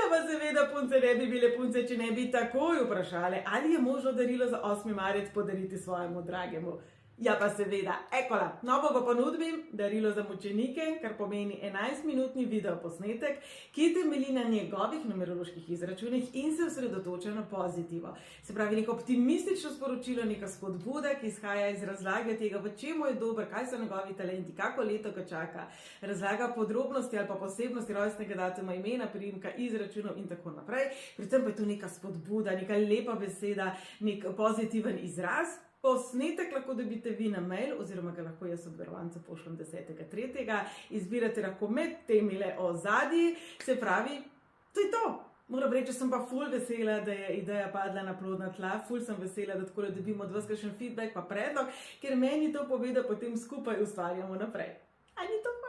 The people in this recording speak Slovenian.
pa seveda punce ne bi bile punce, če ne bi takoj vprašale, ali je možno darilo za 8. marec podariti svojemu dragemu. Ja pa seveda, ekola, novo pa ponudbim darilo za mučenike, kar pomeni 11-minutni video posnetek, ki temelji na njegovih numeroloških izračunih in se osredotoča na pozitivo. Se pravi, neko optimistično sporočilo, neka spodbuda, ki izhaja iz razlage tega, v čemu je dober, kaj so njegovi talenti, kako leto ga čaka, razlaga podrobnosti ali pa posebnosti rojstnega datuma, imena, priimka, izračunov in tako naprej. Predvsem pa je tu neka spodbuda, neka lepa beseda, nek pozitiven izraz. Posnetek lahko dobite vi na mail, oziroma ga lahko jaz obdarovancu pošljem 10.3. Izbirate lahko med temile ozadji, se pravi, to je to. Moram reči, sem pa ful vesela, da je ideja padla na plodna tla, ful sem vesela, da tako dobimo od vas kakšen feedback pa predlog, ker meni to pove, da potem skupaj ustvarjamo naprej. A ni to pa?